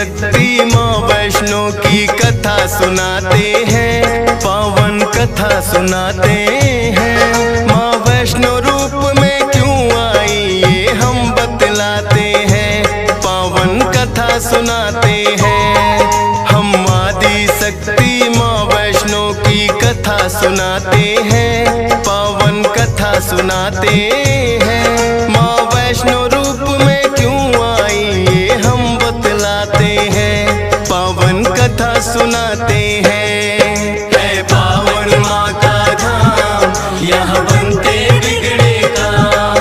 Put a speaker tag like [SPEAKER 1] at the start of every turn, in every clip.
[SPEAKER 1] शक्ति माँ वैष्णो की कथा सुनाते हैं, पावन कथा सुनाते हैं। माँ वैष्णो रूप में क्यों आई ये हम बतलाते हैं, पावन कथा सुनाते हैं। हम आदि शक्ति माँ वैष्णो की कथा सुनाते हैं, पावन कथा सुनाते हैं। माँ वैष्णो रूप में क्यों आई ये हम बतलाते हैं, पावन कथा सुनाते हैं। है पावन माँ का धाम यहाँ बनते बिगड़े काम,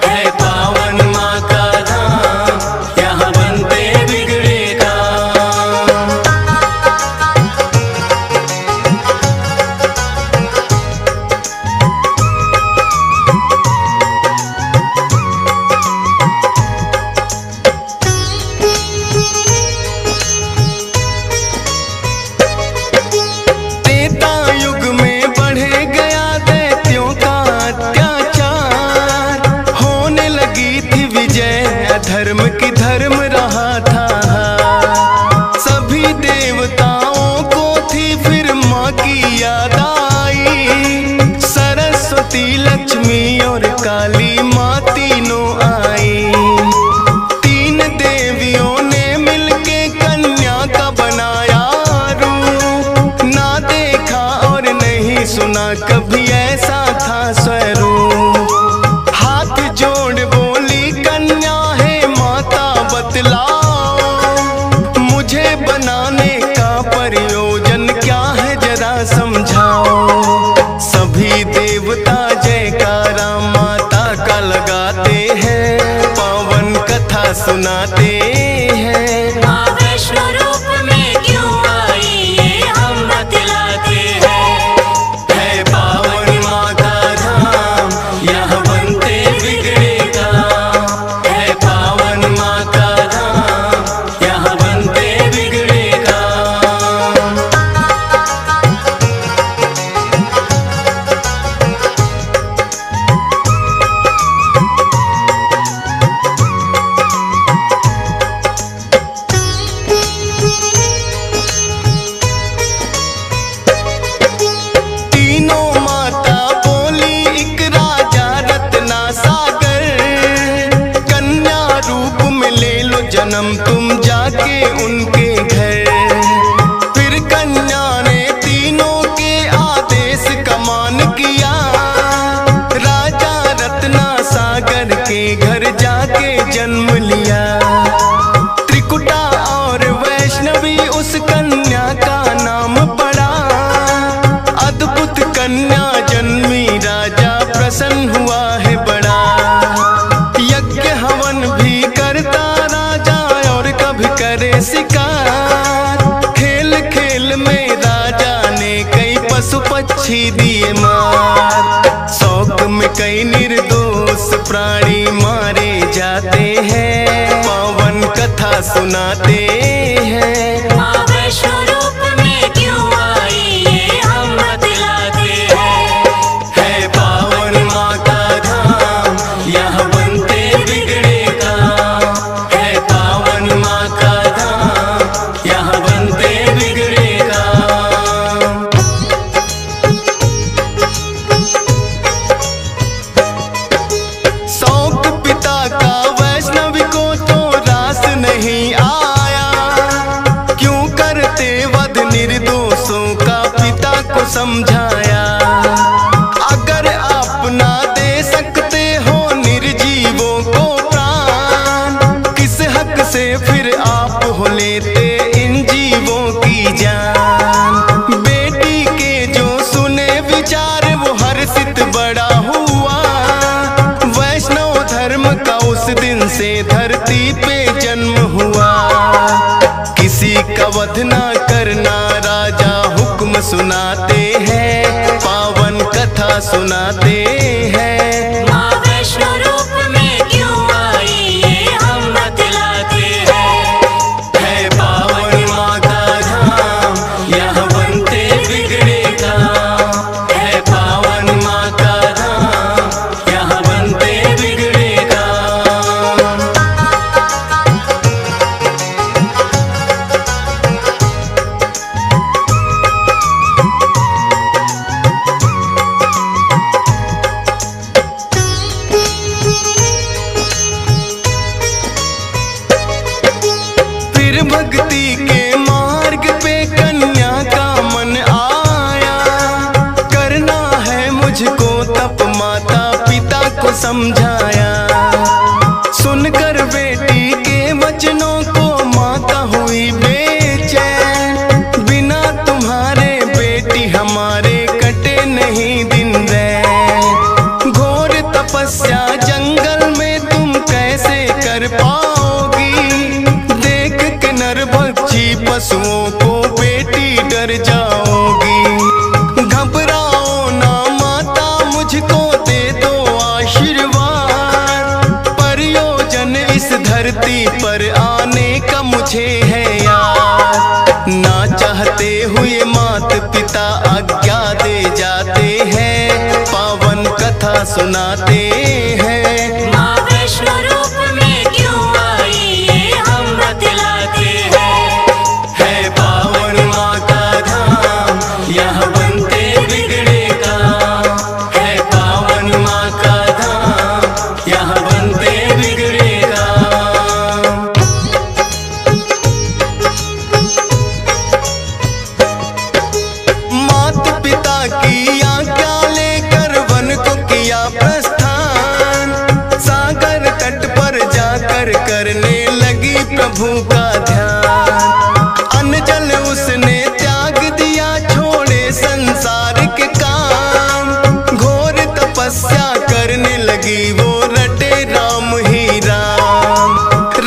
[SPEAKER 1] है पावन माँ का धाम यहाँ बनते बिगड़े काम। धर्म की धर्म रहा था, सभी देवताओं को थी फिर माँ की याद आई। सरस्वती लक्ष्मी और काली माँ तीनों आई। तीन देवियों ने मिलके कन्या का बनाया रूप, ना देखा और नहीं सुना कभी ऐसा था स्वरूप। हाथ जोड़ बोली कन्या बतलाओ, मुझे बनाने का प्रयोजन क्या है जरा समझाओ। सभी देवता जयकारा माता का लगाते हैं, पावन कथा सुनाते हैं।
[SPEAKER 2] माँ वैष्णो रूप में क्यों आई ये हम बतलाते हैं।
[SPEAKER 1] है पावन माँ का धाम यहाँ बनते बिगड़े काम, है पावन माँ का जन्म तुम जाके उनके घर। फिर कन्या ने तीनों के आदेश का मान किया, राजा रत्ना सागर के घर जाके जन्म लिया। त्रिकुटा और वैष्णवी उस कन्या का नाम पड़ा, अद्भुत कन्या जन्मी राजा प्रसन्न हुआ है बड़ा। यज्ञ हवन भी करता करे शिकार, खेल खेल में राजा ने कई पशु पक्षी दिए मार। शौक में कई निर्दोष प्राणी मारे जाते हैं, पावन कथा सुनाते हैं।
[SPEAKER 2] माँ वैष्णो रूप में क्यों आई ये हम बतलाते हैं।
[SPEAKER 1] है पावन माँ का धाम यहाँ बनते बिगड़े काम, है पावन माँ का यहाँ बनते बिगड़े काम। शौक पिता का वैष्णवी को तो रास नहीं आया, क्यों करते वध निर्दोषों का पिता को समझाया। अगर आप ना दे सकते हो निर्जीवों को प्राण, किस हक से फिर आप हो लेते इन जीवों की जान। बेटी के जो सुने विचार वो हर्षित बड़ा हुआ, वैष्णव धर्म का उस दिन से धरती पे जन्म हुआ। किसी का वध ना करना राजा हुक्म सुनाते हैं, पावन कथा सुनाते हैं।
[SPEAKER 2] माँ वैष्णो रूप में क्यों आई ये हम बतलाते हैं।
[SPEAKER 1] है पावन माँ का धाम यहाँ बनते बिगड़े काम, है पावन माँ का धाम यहाँ बनते बिगड़े काम। समझाया। सुनकर बेटी के वचनों को माता हुई बेचैन। बिना तुम्हारे बेटी हमारे कटे नहीं दिन रैन। घोर तपस्या जंगल में तुम कैसे कर पाओगी। देख के नरभक्षी पशुओं को बेटी डर जाओगी। घबराओ ना माता, मुझको दे दो आशीर्वाद। प्रयोजन इस धरती पर आने का मुझे है याद। ना चाहते हुए मात पिता आज्ञा दे जाते हैं। पावन कथा सुनाते हैं।
[SPEAKER 2] माँ वैष्णो रूप में क्यों आई ये हम बतलाते हैं।
[SPEAKER 1] है पावन माँ का धाम, यहाँ बनते बिगड़े काम। है पावन माँ का धाम, यहाँ बनते बिगड़े काम। मात पिता की आज्ञा लेकर वन को किया प्रस्थान। सागर तट पर जाकर करने लगी प्रभु का ध्यान। अन्न जल उसने त्याग दिया, छोड़े संसार के काम। घोर तपस्या करने लगी वो, रटे राम ही राम।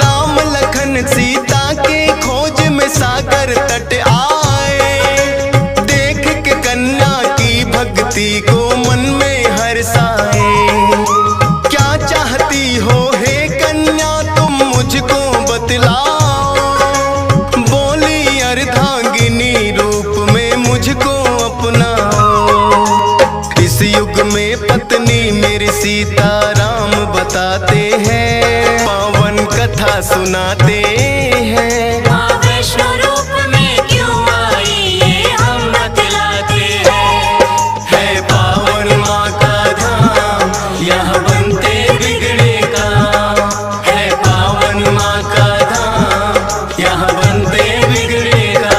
[SPEAKER 1] राम लखन सीता के खोज में सागर तट आए। देख के कन्या की भक्ति को मन में हर्षाए। क्या चाहती हो हे कन्या तुम मुझको बतलाओ। बोली अर्धांगिनी रूप में मुझको अपनाओ। इस युग में पत्नी मेरी सीता राम बताते हैं। पावन कथा सुनाते हैं।
[SPEAKER 2] माँ वैष्णो रूप में क्यों आई ये हम बतलाते हैं।
[SPEAKER 1] है पावन माँ का धाम, यहाँ बनते बिगड़े काम। है पावन माँ का धाम, यहाँ बनते बिगड़े काम।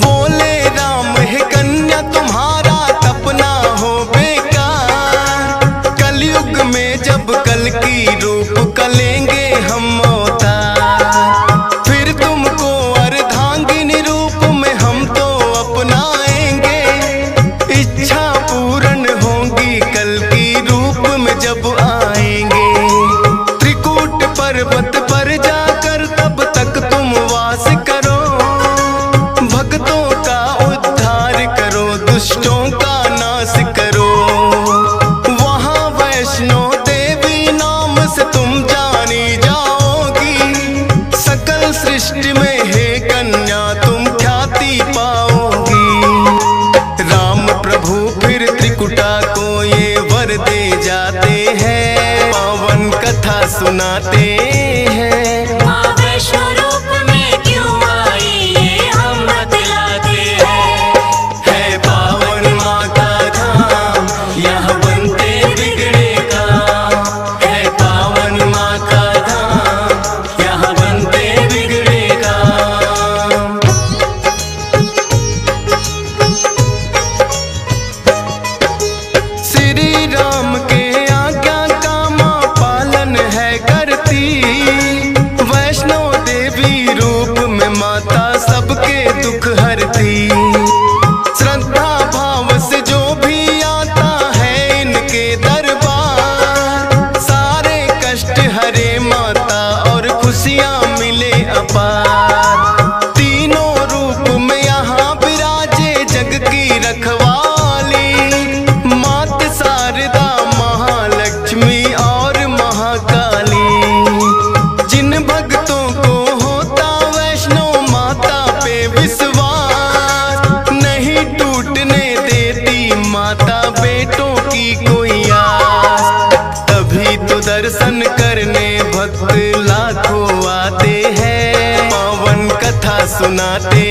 [SPEAKER 1] बोले राम है कन्या तुम्हारा तपना हो बेकार। कलयुग में जब कल की रूप कलेंगे हम अवतार। फिर तुमको अर्धांगिनी रूप में हम तो अपनाएंगे। इच्छा पूर्ण होगी कल की रूप में जब आएंगे। त्रिकूट पर्वत पर जाकर तब तक तुम वास करो। भक्तों का उद्धार करो, दुष्टों का नाश करो। वहाँ वैष्णो देवी नाम से तुम जानी जाओगी। सकल सृष्टि में हे कन्या तुम ख्याति पाओगी। राम प्रभु फिर त्रिकुटा को ये वर दे जाते हैं। पावन कथा सुनाते हैं।
[SPEAKER 2] माँ वैष्णो रूप में क्यों आई ये हम बतलाते हैं।
[SPEAKER 1] है पावन माँ का धाम, यहाँ बनते बिगड़े काम। है पावन माँ का धाम, यहाँ बनते बिगड़े काम। श्री राम के आज्ञा का माँ पालन है करती। वैष्णो देवी रूप में माता सबके दुख हरती। श्रद्धा भाव से जो भी आता है इनके दरबार। सारे कष्ट हरे माता और खुशियाँ मिले अपार। तीनों रूप में यहाँ विराजे जग की रखवाली। मात शारदा महालक्ष्मी और महाकाली। जिन भक्तों को होता वैष्णो माता पे विश्वास। नहीं टूटने देती माता बेटों की कोई आस। तभी तो दर्शन करने भक्त लाखों आते हैं। पावन कथा सुनाते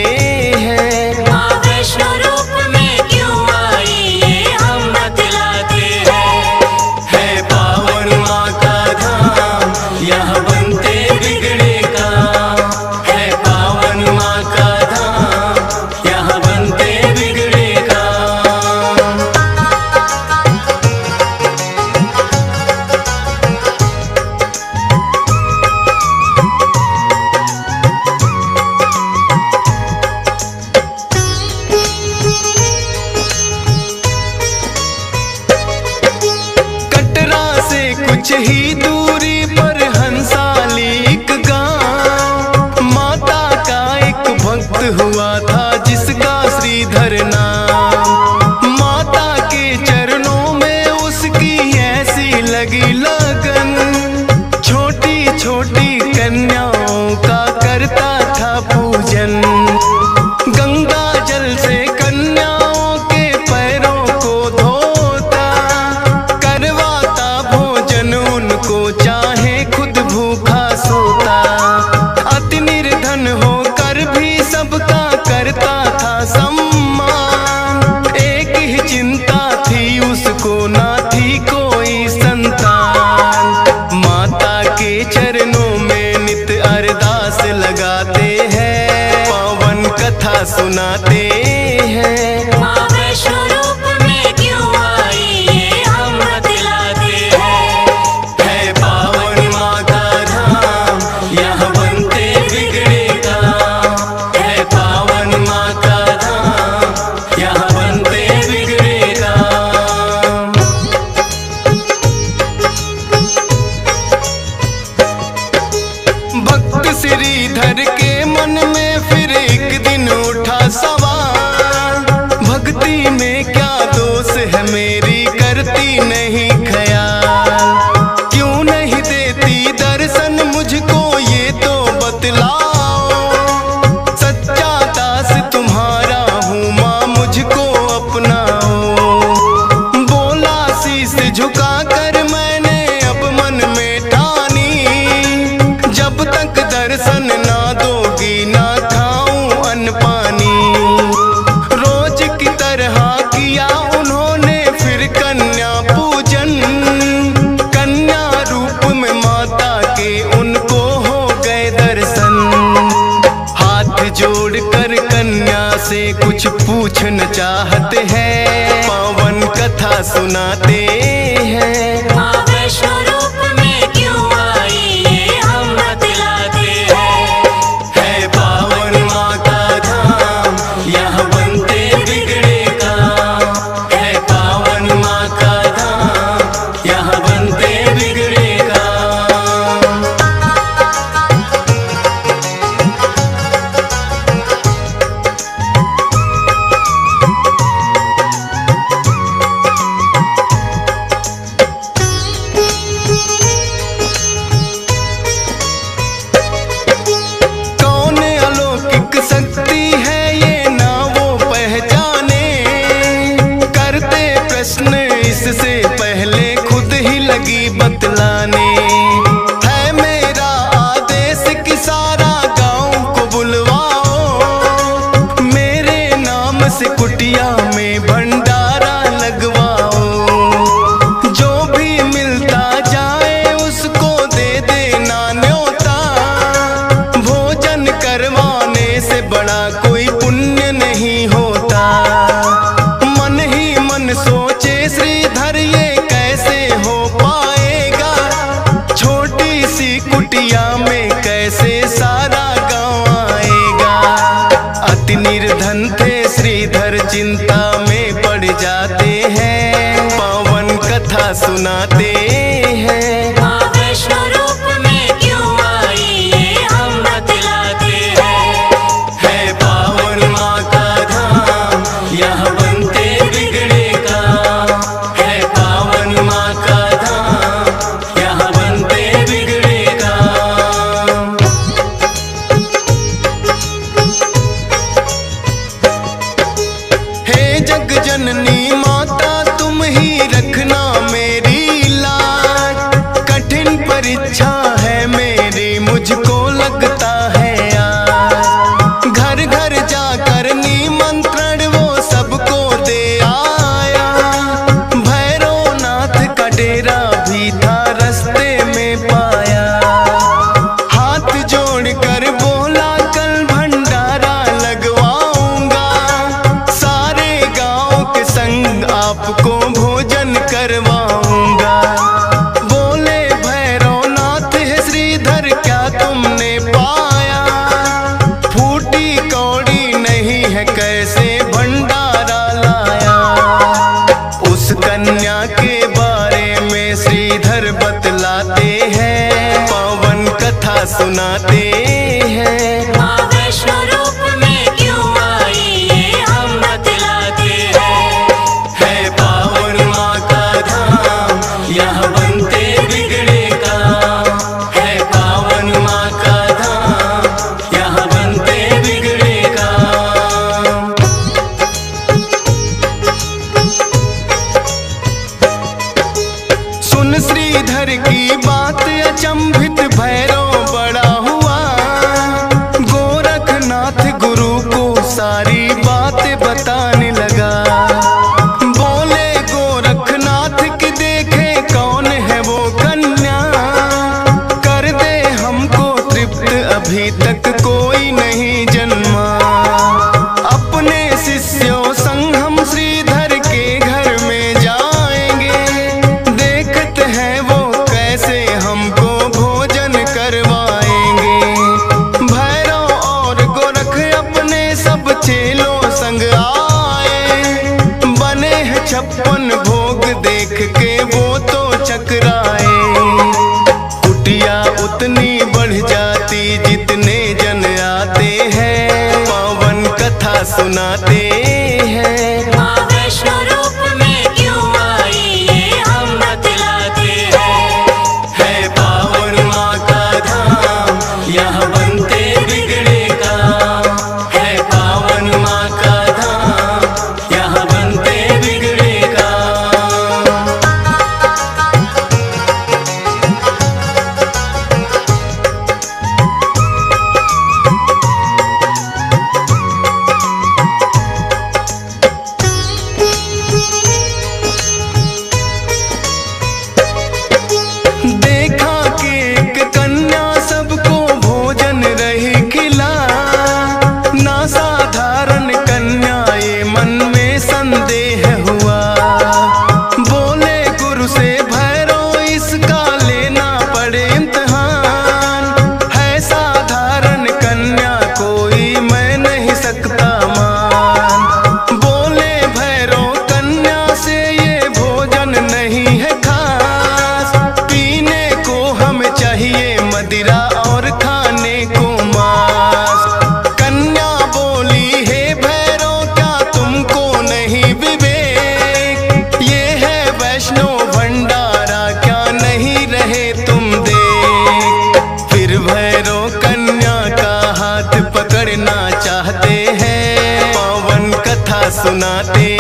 [SPEAKER 1] हैं।
[SPEAKER 2] माँ वैष्णो रूप में क्यों आई ये हम
[SPEAKER 1] कुछ ही दूरी पर हंसाली एक गांव, माता का एक भक्त हुआ था जिसका श्रीधर नाम। माता के चरणों में उसकी ऐसी लगी लगन, छोटी छोटी कन्याओं का करता था पूजन। गंगा जल से कन्याओं के पैरों को धोता, करवाता भोजन उनको चाहे खुद भूखा सोता। अति निर्धन होकर भी सबका करता था सम्मान, एक ही चिंता थी उसको ना थी कोई संतान। माता के चरणों में नित अरदास लगाते हैं, पावन कथा सुनाते हैं।
[SPEAKER 2] माँ वैष्णो रूप में क्यों आई ये हम बतलाते हैं।
[SPEAKER 1] है पावन माँ का धाम, यहाँ बनते बिगड़े काम। है पावन माँ का धाम, यहाँ बनते बिगड़े काम। भक्त श्रीधर के मन में फिर एक दिन उठा सवाल, भक्ति में क्या दोष है मेरी करती नहीं ख्याल। क्यों नहीं देती दर्शन मुझको ये तो बतलाओ, सच्चा दास तुम्हारा हूँ माँ मुझको अपनाओ। बोला शीश झुका कर मैंने अब मन में ठानी, जब तक दर्शन ना दोगी ना खाऊं अन्न पानी। रोज की तरह किया उन्होंने फिर कन्या पूजन, कन्या रूप में माता के उनको हो गए दर्शन। हाथ जोड़कर कन्या से कुछ पूछना चाहते हैं, पावन कथा सुनाते हैं।
[SPEAKER 2] माँ वैष्णो रूप में क्यों आई ये हम बतलाते हैं।
[SPEAKER 1] है पावन माँ का धाम, यहाँ बनते बिगड़े काम। है पावन माँ का धाम, यहाँ बनते बिगड़े काम। कौन अलौकिक शक्ति है ये ना वो पहचाने, करते प्रश्न इससे पहले खुद ही लगी बतलाने। है मेरा आदेश कि सारा गांव को बुलवाओ, मेरे नाम से कुटिया में भंडारा लगवाओ। जो भी मिलता जाए उसको दे देना न्योता, भोजन करवाने से बड़ा कोई पुण्य नहीं होता। मन ही मन सोचे श्रीधर ये कैसे हो पाएगा, छोटी सी कुटिया में कैसे सारा गांव आएगा। अति निर्धन थे श्रीधर चिंता में पड़ जाते हैं, पावन कथा सुनाते हैं।
[SPEAKER 2] माँ वैष्णो रूप में क्यों आई ये हम बतलाते हैं।
[SPEAKER 1] है पावन माँ का धाम, यहाँ बनते बिगड़े काम। है पावन माँ का धाम, यहाँ बनते बिगड़े काम। हे जग जननी माता तुम ही रखना मेरी लाज, कठिन परीक्षा है मेरी मुझको लगता है आज। घर घर जाकर निमंत्रण वो सबको दे आया, भैरवनाथ का डेरा भी था रास्ते में पाया। हाथ जोड़कर बोला कल भंडारा लगवाऊंगा, सारे गांव के संग आपको भोजन करवाऊंगा। बोले भैरवनाथ है श्रीधर क्या तुमने पाया, फूटी कौड़ी नहीं है कैसे भंडारा लाया। उस कन्या के बारे में श्रीधर बतला सुनाते हैं।
[SPEAKER 2] माँ वैष्णो रूप में क्यों आई ये हम बतलाते हैं।
[SPEAKER 1] है पावन माँ का धाम, यहाँ बनते बिगड़े काम। है पावन माँ का धाम, यहाँ बनते बिगड़े काम। सुन श्रीधर की बात, अचंभित भैरव बड़ा हुआ। गोरखनाथ गुरु को सारी बातें बताने लगा। बोले गोरखनाथ की देखे कौन है वो कन्या, कर दे हमको तृप्त अभी तक कोई नहीं जन्मा। अपने शिष्यों संग हम श्रीधर के घर में जाएंगे, देखते हैं वो कैसे हमको भोजन करवाएंगे। भैरव और गोरख अपने सब चेलों संग आए, बने हैं 56 भोग, देख के वो तो चकराए। कुटिया उतनी बढ़ जाती जितने जन आते हैं, पावन कथा सुनाते हैं।
[SPEAKER 2] माँ वैष्णो रूप में क्यों आई ये हम बतलाते हैं।
[SPEAKER 1] है पावन माँ का धाम, यहाँ बनते बिगड़े काम। है पावन माँ का धाम, यहाँ बनते बिगड़े काम। देखा कि एक कन्या सबको भोजन रही खिला, ना साधारण कन्या ये मन में संदेह हुआ। बोले गुरु से भैरव इसका लेना पड़े इम्तिहान, है साधारण कन्या कोई मैं नहीं सकता मान। बोले भैरव कन्या से ये भोजन नहीं है खास, पीने को हमें चाहिए मदिरा और खाने को मांस। कन्या बोली हे भैरव क्या तुमको नहीं विवेक, ये है वैष्णो भंडारा क्या नहीं रहे तुम देख। फिर भैरव कन्या का हाथ पकड़ना चाहते हैं, पावन कथा सुनाते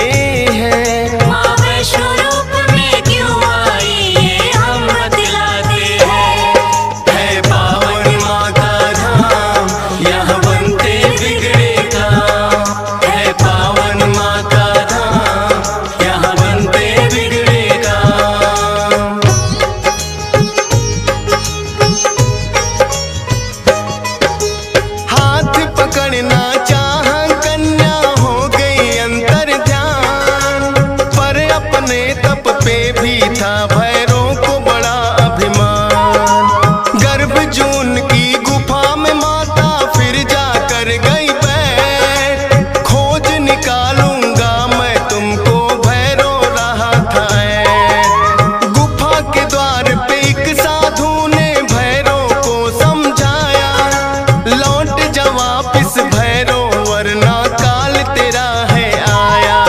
[SPEAKER 1] हैं।
[SPEAKER 2] माँ वैष्णो रूप में क्यों आई ये हम बतलाते हैं।
[SPEAKER 1] है पावन माँ का धाम, यहाँ बनते बिगड़े काम। है पावन माँ का धाम, यहाँ बनते बिगड़े काम। हाथ पकड़ना चाह कन्या हो गई अंतर ध्यान, पर अपने तप पे भी था भैरव को बड़ा अभिमान। गर्भ जून की गुफा में माता फिर जाकर गई बैठ, खोज निकालूंगा मैं तुमको भैरव रहा था ऐठ। गुफा के द्वार पे एक साधु ने भैरव को समझाया, लौट जा वापिस भैरव वरना काल तेरा है आया।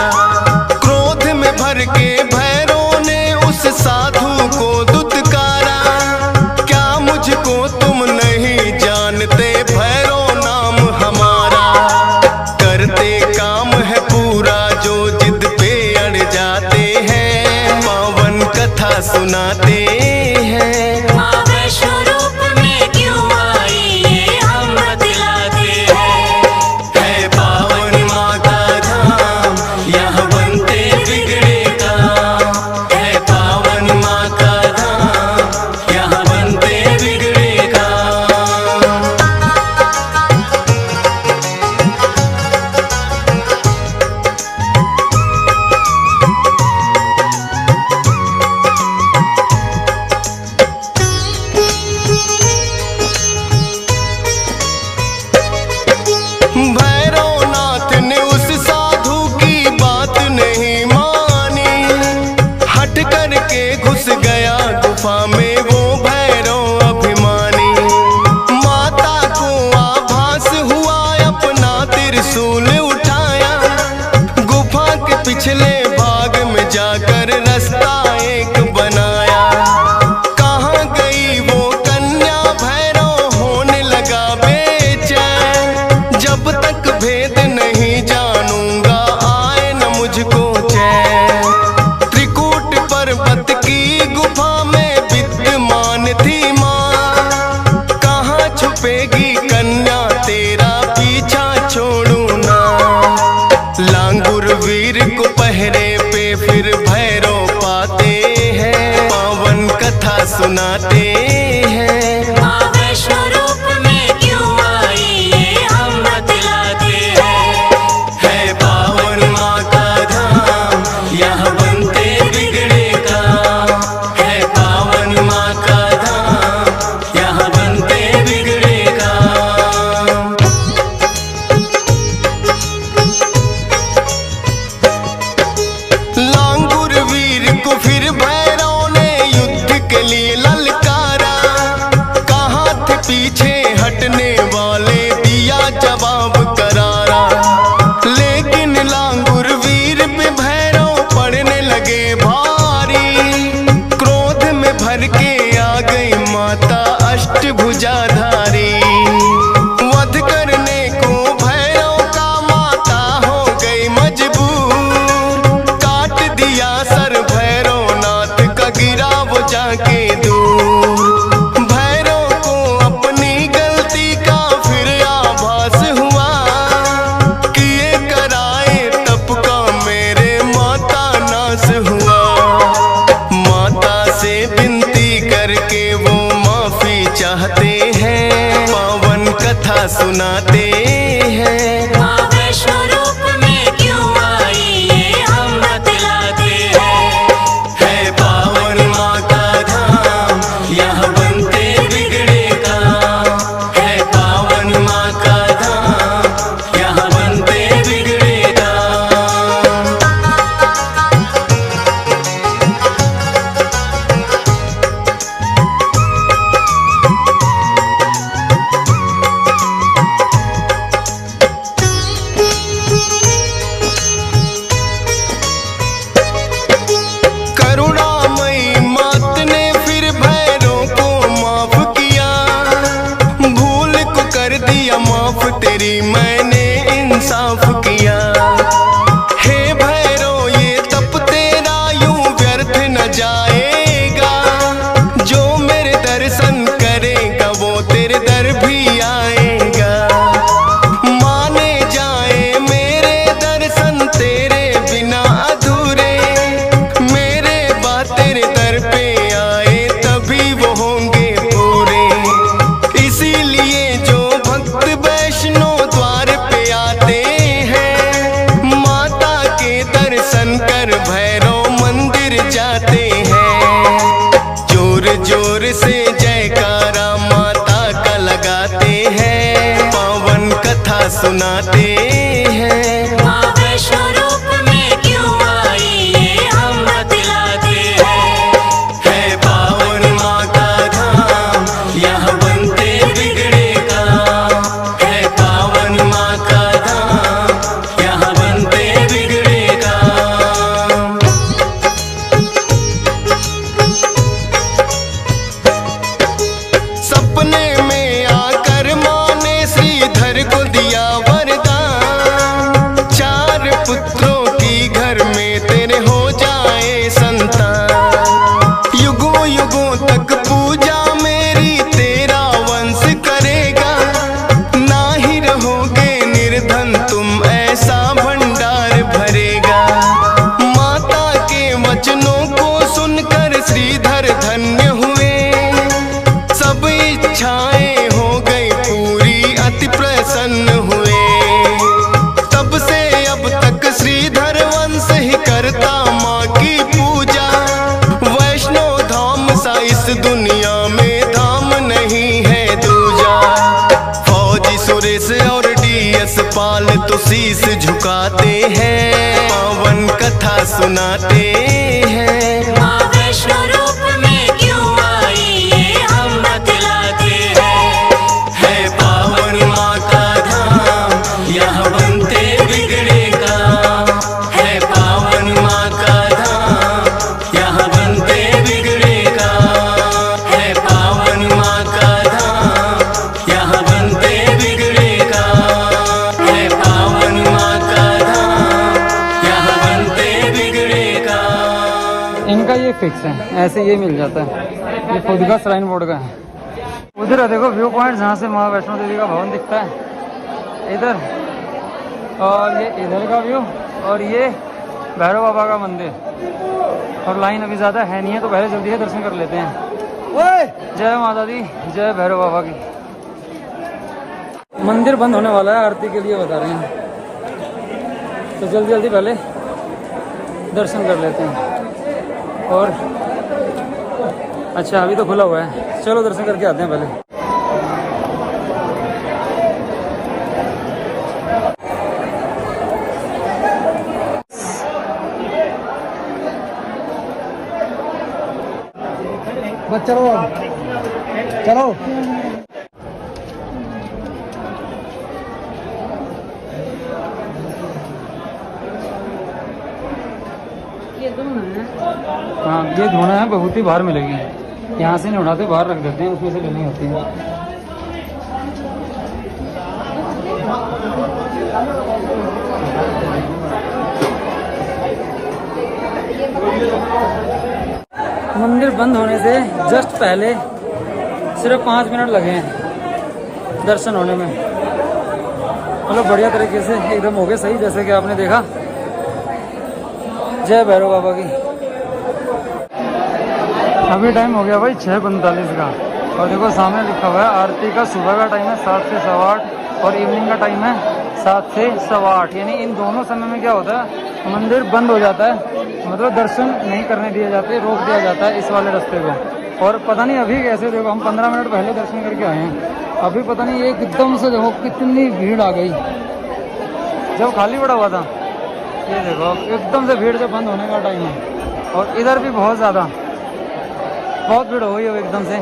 [SPEAKER 1] क्रोध में भर के भैरव ने उस साधु को दुत्कारा, क्या मुझको तुम नहीं जानते भैरव नाम हमारा। करते काम है पूरा जो जिद पे अड़ जाते हैं, पावन कथा सुनाते हैं।
[SPEAKER 2] माँ वैष्णो रूप में क्यों आई ये हम बतलाते हैं।
[SPEAKER 1] है पावन माँ का धाम, यहाँ बनते बिगड़े काम। है पावन माँ का धाम, यहाँ बनते बिगड़े काम। गुफा में वो भैरव अभिमानी, माता जाकर रास्ता एक बनाया। कहाँ गई वो कन्या भैरव होने लगा बेचैन। जब तक भेद नहीं जानूंगा आए न मुझको चैन। त्रिकूट पर्वत की गुफा में विद्यमान थी माँ। कहाँ छुपेगी कन्या तेरा पीछा छोड़ू ना। लांगुर वीर को पहरे पे फिर भैरव पाते हैं। पावन कथा सुनाते हैं।
[SPEAKER 2] माँ वैष्णो रूप में क्यों आई ये हम बतलाते हैं।
[SPEAKER 1] है पावन माँ का धाम यहाँ बनते बिगड़े काम। है पावन माँ का धाम यहाँ बनते बिगड़े काम। लांगुर वीर को फिर भैरव ने युद्ध के लिए ललकारा। कहाँ थे पीछे हटने वाले दिया जवाब करारा। लेकिन लांगुर वीर पे भैरव पड़ने लगे भारी। क्रोध में भर के आ गई माता अष्टभुजाधारी। वध करने को भैरव का माता हो गई मजबूर। काट दिया सर भैरव नाथ का गिरा वो जाके दूर। भैरव को अपनी गलती का फिर आभास हुआ। किए कराए तप का मेरे माता नाश हुआ। माता से विनती करके वो माफी चाहते हैं। पावन कथा सुनाते हैं।
[SPEAKER 2] माँ वैष्णो रूप में क्यों आई ये हम बतलाते हैं।
[SPEAKER 1] है पावन माँ का धाम यहाँ बनते बिगड़े काम। है पावन माँ का धाम यहाँ बनते बिगड़े काम। करुणामयी मात ने फिर भैरव को माफ किया। भूल को कर दिया माफ तेरी मैंने इंसाफ किया। हे भैरव ये तप तेरा यूं व्यर्थ न जाएगा। जो मेरे दर्शन करेगा वो तेरे दर भी आएगा। माने जाए मेरे दर्शन तेरे बिना अधूरे। मेरे बात तेरे दर पे आए तभी वो होंगे पूरे। इसीलिए जो भक्त वैष्णो द्वार पे आते हैं। माता के दर्शन कर भैरव मंदिर जाते हैं। जोर जोर से जयकारा माता का लगाते हैं। पावन कथा सुनाते हैं।
[SPEAKER 2] माँ वैष्णो रूप में क्यों आई ये हम बतलाते हैं।
[SPEAKER 1] है पावन माँ का धाम यहाँ बनते बिगड़े काम। है पावन माँ का धाम यहाँ बनते बिगड़े काम। सपने में आकर माँ ने श्रीधर को दिया वरदान। 4 पुत्रों की घर में तेरे हो जाए संतान। युगों युगों तक पूजा मेरी तेरा वंश करेगा। ना ही रहोगे निर्धन तुम ऐसा भंडार भरेगा। माता के वचनों को सुनकर श्रीधर धन्य हुए। सब इच्छाएं हो गई पूरी अति प्रसन्न हुए। तब से अब तक श्रीधर वंश ही करता माँ की पूजा। वैष्णो धाम सा इस दुनिया में धाम नहीं है दूजा। फौजी सुरेश और डीएस पाल तो शीश झुकाते हैं। पावन कथा सुनाते हैं।
[SPEAKER 2] माँ वैष्णो रूप में क्यों आई ये हम बतलाते हैं।
[SPEAKER 1] है पावन माँ का धाम यहाँ बनते बिगड़े काम। है पावन माँ का धाम
[SPEAKER 3] इनका ये फिक्स है, ऐसे ये मिल जाता है, ये खुद का श्राइन बोर्ड का है। उधर है देखो व्यू पॉइंट, जहाँ से माँ वैष्णो देवी का भवन दिखता है इधर, और ये इधर का व्यू, और ये भैरव बाबा का मंदिर। और लाइन अभी ज़्यादा है नहीं है, तो पहले जल्दी से दर्शन कर लेते हैं। जय माता दी, जय भैरव बाबा की। मंदिर बंद होने वाला है, आरती के लिए बता रहे हैं, तो जल्दी जल्दी पहले दर्शन कर लेते हैं। और अच्छा अभी तो खुला हुआ है, चलो दर्शन करके आते हैं पहले।
[SPEAKER 4] बस चलो चलो।
[SPEAKER 3] हाँ ये धोना है, बहुत बाहर मिलेगी, यहाँ से नहीं उठाते, बाहर रख देते हैं, उसमें से लेनी होती है। मंदिर बंद होने से जस्ट पहले सिर्फ 5 मिनट लगे हैं दर्शन होने में, मतलब बढ़िया तरीके से एकदम हो गए सही, जैसे कि आपने देखा। जय भैरव बाबा की। अभी टाइम हो गया भाई 6:45 का, और देखो सामने लिखा हुआ है आरती का सुबह का टाइम है 7 से 8:15 और इवनिंग का टाइम है 7 से 8:15। यानी इन दोनों समय में क्या होता है, मंदिर बंद हो जाता है, मतलब दर्शन नहीं करने दिए जाते, रोक दिया जाता है इस वाले रास्ते को। और पता नहीं अभी कैसे, देखो हम 15 मिनट पहले दर्शन करके आए हैं, अभी पता नहीं एकदम से देखो कितनी भीड़ आ गई, जब खाली पड़ा हुआ था। ये देखो एकदम से भीड़ जब बंद होने का टाइम है, और इधर भी बहुत ज़्यादा बहुत भीड़ हो गई है एकदम से।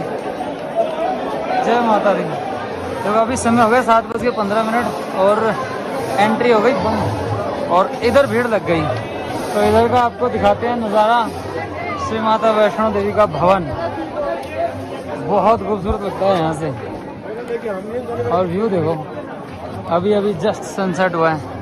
[SPEAKER 3] जय माता दी। देखो अभी समय हो गया 7:15 और एंट्री हो गई बंद, और इधर भीड़ लग गई। तो इधर का आपको दिखाते हैं नज़ारा, श्री माता वैष्णो देवी का भवन, बहुत खूबसूरत लगता है यहाँ से। और व्यू देखो, अभी अभी जस्ट सनसेट हुआ है।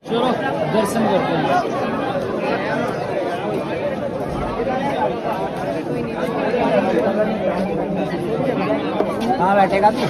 [SPEAKER 3] चलो दर्शन करते हैं। कहाँ बैठेगा तू?